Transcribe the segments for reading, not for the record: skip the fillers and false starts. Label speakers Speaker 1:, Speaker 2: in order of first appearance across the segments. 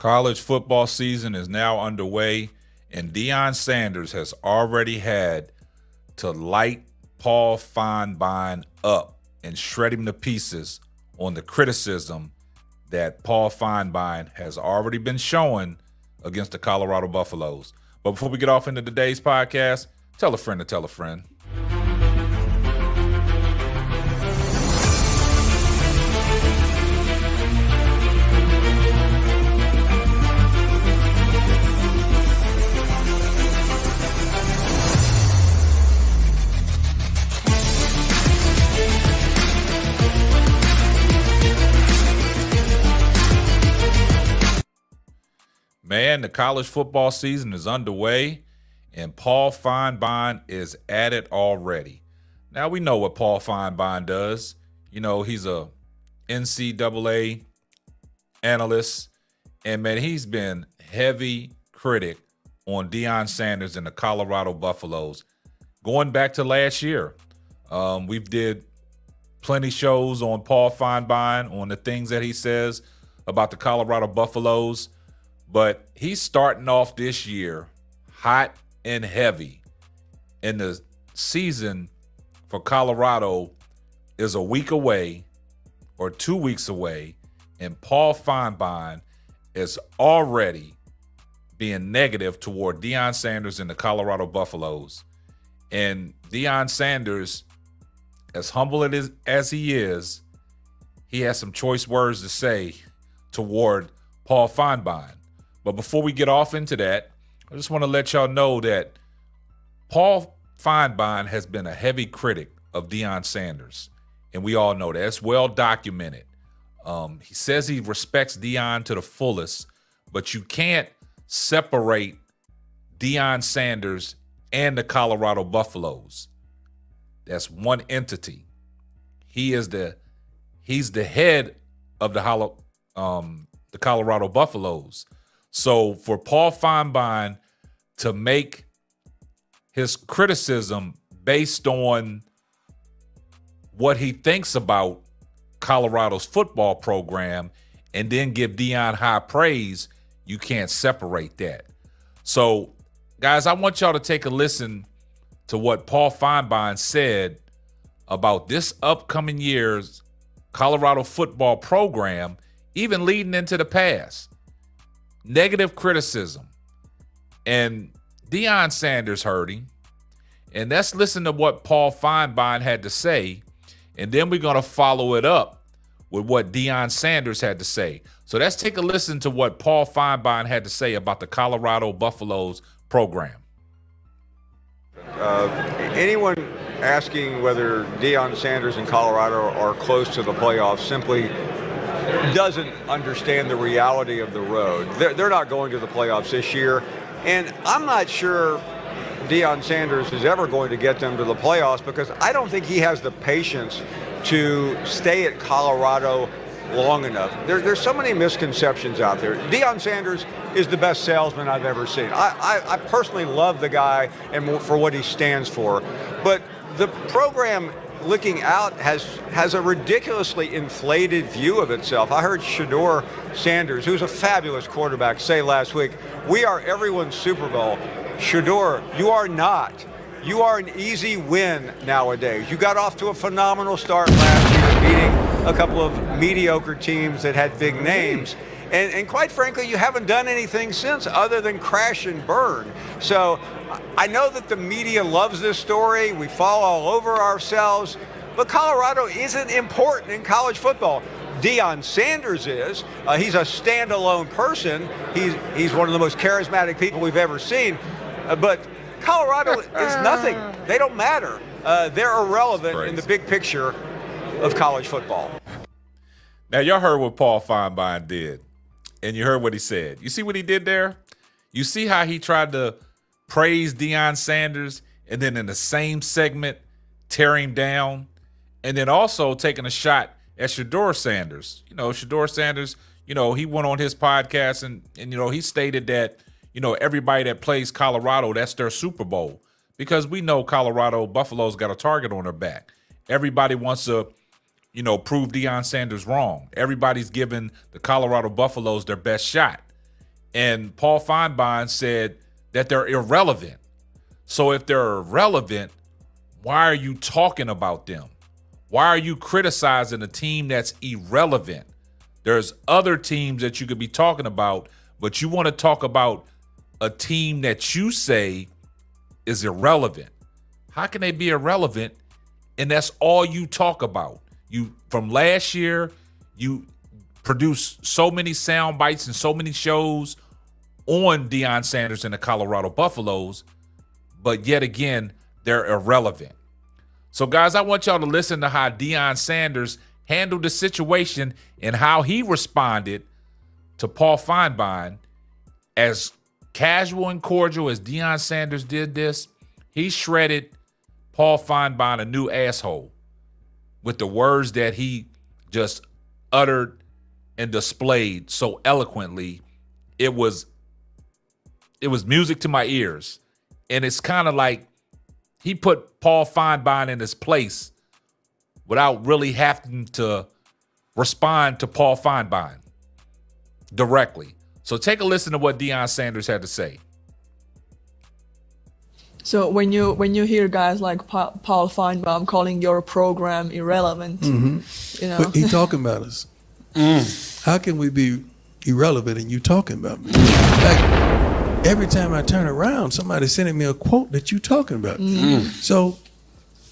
Speaker 1: College football season is now underway, and Deion Sanders has already had to light Paul Feinbein up and shred him to pieces on the criticism that Paul Feinbein has already been showing against the Colorado Buffaloes. But before we get off into today's podcast, tell a friend to tell a friend. Man, the college football season is underway, and Paul Feinbein is at it already. Now, we know what Paul Feinbein does. You know, he's a NCAA analyst, and, man, he's been heavy critic on Deion Sanders and the Colorado Buffaloes going back to last year. We've did plenty shows on Paul Feinbein, on the things that he says about the Colorado Buffaloes. But he's starting off this year hot and heavy. And the season for Colorado is a week away or 2 weeks away. And Paul Feinbein is already being negative toward Deion Sanders and the Colorado Buffaloes. And Deion Sanders, as humble as he is, he has some choice words to say toward Paul Feinbein. But before we get off into that, I just want to let y'all know that Paul Feinbein has been a heavy critic of Deion Sanders. And we all know that. It's well documented. He says he respects Deion to the fullest, but you can't separate Deion Sanders and the Colorado Buffaloes. That's one entity. He's the head of the Colorado Buffaloes. So for Paul Feinbein to make his criticism based on what he thinks about Colorado's football program and then give Deion high praise, you can't separate that. So, guys, I want y'all to take a listen to what Paul Feinbein said about this upcoming year's Colorado football program, even leading into the past. Negative criticism. And Deion Sanders heard him. And let's listen to what Paul Feinbein had to say. And then we're going to follow it up with what Deion Sanders had to say. So let's take a listen to what Paul Feinbein had to say about the Colorado Buffaloes program.
Speaker 2: Anyone asking whether Deion Sanders and Colorado are close to the playoffs simply doesn't understand the reality of the road. They're not going to the playoffs this year, and I'm not sure Deion Sanders is ever going to get them to the playoffs because I don't think he has the patience to stay at Colorado long enough. There's so many misconceptions out there. Deion Sanders is the best salesman I've ever seen. I personally love the guy and for what he stands for, but the program looking out has a ridiculously inflated view of itself. I heard Shedeur Sanders, who's a fabulous quarterback, say last week, "We are everyone's Super Bowl." Shedeur, you are not. You are an easy win nowadays. You got off to a phenomenal start last year, beating a couple of mediocre teams that had big names. And quite frankly, you haven't done anything since other than crash and burn. So I know that the media loves this story. We fall all over ourselves. But Colorado isn't important in college football. Deion Sanders is. He's a standalone person. He's one of the most charismatic people we've ever seen. But Colorado is nothing. They don't matter. They're irrelevant in the big picture of college football.
Speaker 1: Now, y'all heard what Paul Feinbein did. And you heard what he said. You see what he did there? You see how he tried to praise Deion Sanders and then in the same segment tear him down, and then also taking a shot at Shedeur Sanders. You know, Shedeur Sanders, you know, he went on his podcast and you know, he stated that, you know, everybody that plays Colorado, that's their Super Bowl. Because we know Colorado Buffalo's got a target on their back. Everybody wants to, prove Deion Sanders wrong. Everybody's giving the Colorado Buffaloes their best shot. And Paul Feinbein said that they're irrelevant. So if they're irrelevant, why are you talking about them? Why are you criticizing a team that's irrelevant? There's other teams that you could be talking about, but you want to talk about a team that you say is irrelevant. How can they be irrelevant? And that's all you talk about. You from last year, you produced so many sound bites and so many shows on Deion Sanders and the Colorado Buffaloes, but yet again, they're irrelevant. So, guys, I want y'all to listen to how Deion Sanders handled the situation and how he responded to Paul Feinbein. As casual and cordial as Deion Sanders did this, he shredded Paul Feinbein a new asshole with the words that he just uttered and displayed so eloquently. It was music to my ears. And it's kind of like he put Paul Feinbein in his place without really having to respond to Paul Feinbein directly. So take a listen to what Deion Sanders had to say.
Speaker 3: So when you hear guys like Paul Feinbaum calling your program irrelevant, you know,
Speaker 4: But he talking about us. How can we be irrelevant and you talking about me? Like every time I turn around, somebody's sending me a quote that you talking about. So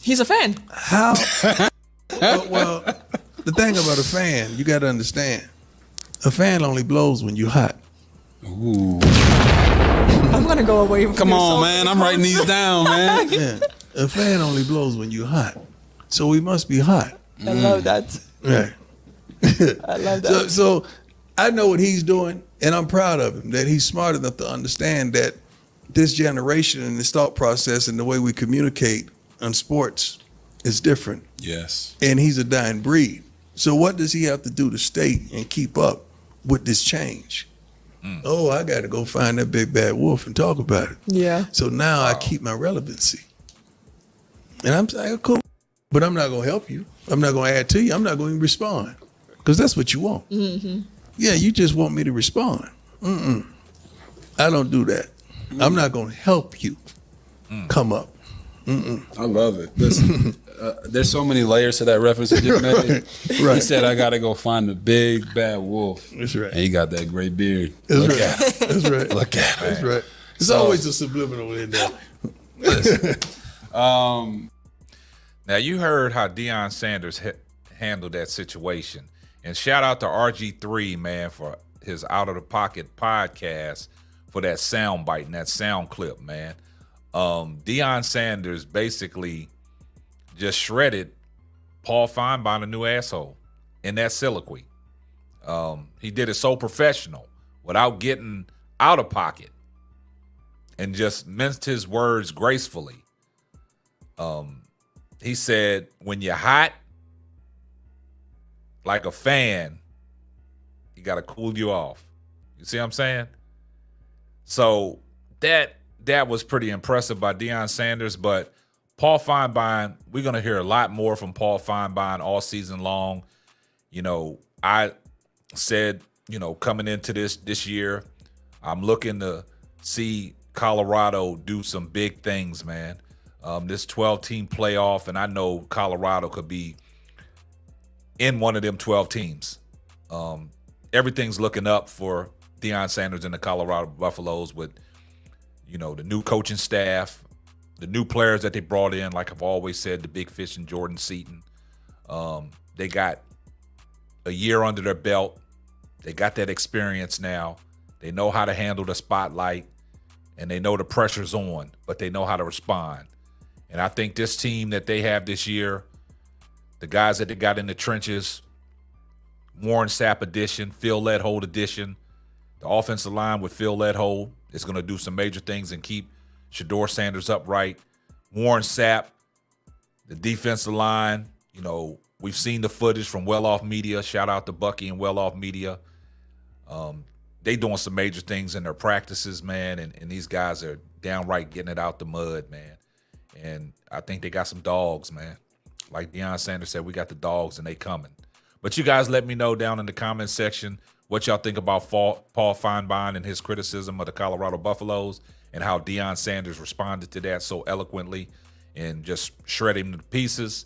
Speaker 3: he's a fan.
Speaker 4: how? well, the thing about a fan, you got to understand, a fan only blows when you're hot.
Speaker 5: Ooh.
Speaker 3: I'm gonna go away.
Speaker 5: Come on, man. I'm writing these down, man.
Speaker 4: Yeah, a fan only blows when you're hot. So we must be hot.
Speaker 3: I love that.
Speaker 4: Right.
Speaker 3: I love that.
Speaker 4: So I know what he's doing, and I'm proud of him that he's smart enough to understand that this generation and this thought process and the way we communicate on sports is different.
Speaker 5: Yes.
Speaker 4: And he's a dying breed. So what does he have to do to stay and keep up with this change? Oh, I got to go find that big bad wolf and talk about it.
Speaker 3: Yeah.
Speaker 4: So now I keep my relevancy. And I'm saying, cool, but I'm not going to help you. I'm not going to add to you. I'm not going to respond because that's what you want. Yeah, you just want me to respond. I don't do that. I'm not going to help you come up.
Speaker 5: I love it. Listen, there's so many layers to that reference you just made.
Speaker 4: Right.
Speaker 5: He said, I got to go find the big bad wolf.
Speaker 4: That's right.
Speaker 5: And he got that great beard.
Speaker 4: That's
Speaker 5: Look
Speaker 4: right.
Speaker 5: at him.
Speaker 4: That's right.
Speaker 5: Look at him.
Speaker 4: That's right. It's
Speaker 5: So-
Speaker 4: always a subliminal in there.
Speaker 5: Listen.
Speaker 1: Now, you heard how Deion Sanders handled that situation. And shout out to RG3, man, for his Out of the Pocket podcast for that sound bite and that sound clip, man. Deion Sanders basically just shredded Paul Feinbein a new asshole in that soliloquy. He did it so professional without getting out of pocket and just minced his words gracefully. He said, when you're hot, like a fan, you got to cool you off. You see what I'm saying? So that was pretty impressive by Deion Sanders, but Paul Feinbein, we're going to hear a lot more from Paul Feinbein all season long. You know, I said, you know, coming into this year, I'm looking to see Colorado do some big things, man. This 12-team playoff, and I know Colorado could be in one of them 12 teams. Everything's looking up for Deion Sanders and the Colorado Buffaloes with, you know, the new coaching staff, the new players that they brought in, like I've always said, the big fish and Jordan Seaton. They got a year under their belt. They got that experience now. They know how to handle the spotlight, and they know the pressure's on, but they know how to respond. And I think this team that they have this year, the guys that they got in the trenches, Warren Sapp edition, Phil Ledhold edition, the offensive line with Phil Ledhold is going to do some major things and keep Shedeur Sanders upright. Warren Sapp, the defensive line, you know, we've seen the footage from Well Off Media. Shout out to Bucky and Well Off Media. They doing some major things in their practices, man, and these guys are downright getting it out the mud, man. And I think they got some dogs, man. Like Deion Sanders said, we got the dogs and they coming. But you guys let me know down in the comment section what y'all think about Paul Feinbein and his criticism of the Colorado Buffaloes and how Deion Sanders responded to that so eloquently and just shred him to pieces.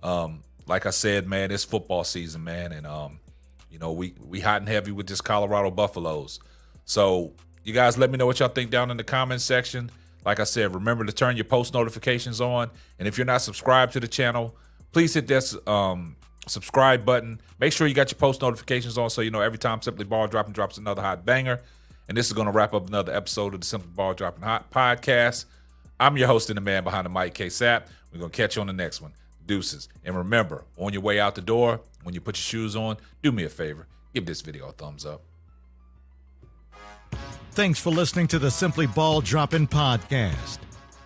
Speaker 1: Like I said, man, it's football season, man, and you know, we hot and heavy with this Colorado Buffaloes. So you guys let me know what y'all think down in the comment section. Like I said, remember to turn your post notifications on, and if you're not subscribed to the channel, please hit that subscribe button. Make sure you got your post notifications on so you know every time Simply Ball Dropping drops another hot banger. And this is going to wrap up another episode of the Simply Ball Dropping Hot podcast. I'm your host and the man behind the mic, K-Sap. We're going to catch you on the next one. Deuces. And remember, on your way out the door, when you put your shoes on, do me a favor. Give this video a thumbs up.
Speaker 6: Thanks for listening to the Simply Ball Dropping podcast.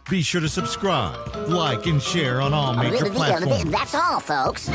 Speaker 6: Be sure to subscribe, like, and share on all major platforms.
Speaker 7: That's all, folks.